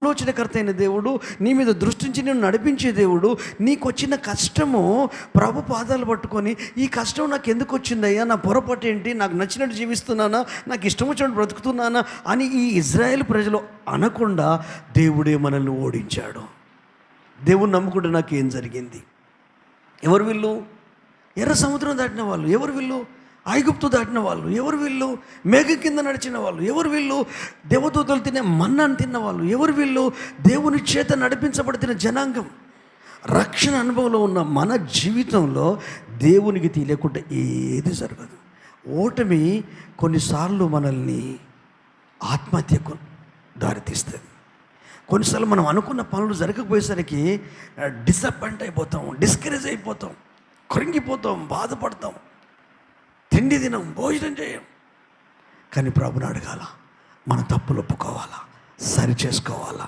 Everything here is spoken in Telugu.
ఆలోచనకర్త అయిన దేవుడు, నీ మీద దృష్టించి నేను నడిపించే దేవుడు. నీకు వచ్చిన కష్టము ప్రభు పాదాలు పట్టుకొని, ఈ కష్టం నాకు ఎందుకు వచ్చిందయ్యా, నా పొరపాటు ఏంటి, నాకు నచ్చినట్టు జీవిస్తున్నానా, నాకు ఇష్టం వచ్చినట్టు బ్రతుకుతున్నానా అని ఈ ఇజ్రాయేల్ ప్రజలు అనకుండా దేవుడే మనల్ని ఓడించాడు. దేవుని నమ్ముకుంటే నాకు ఏం జరిగింది? ఎవరు వీళ్ళు? ఎర్ర సముద్రం దాటిన వాళ్ళు ఎవరు వీళ్ళు? ఐగుప్తు దాటిన వాళ్ళు ఎవరు వీళ్ళు? మేఘం కింద నడిచిన వాళ్ళు ఎవరు వీళ్ళు? దేవదూతలు తినే మన్నాను తిన్న వాళ్ళు ఎవరు వీళ్ళు? దేవుని చేత నడిపించబడుతున్న జనాంగం. రక్షణ అనుభవంలో ఉన్న మన జీవితంలో దేవునికి తెలియకుండా ఏది జరగదు. ఓటమి కొన్నిసార్లు మనల్ని ఆత్మహత్యకు దారితీస్తుంది. కొన్నిసార్లు మనం అనుకున్న పనులు జరగకపోయేసరికి డిసప్పాయింట్ అయిపోతాం, డిస్కరేజ్ అయిపోతాం, కృంగిపోతాం, బాధపడతాం, తిండి తినం, భోజనం చేయం. కానీ ప్రభుని అడగాల, మన తప్పులు ఒప్పుకోవాలా, సరి చేసుకోవాలా.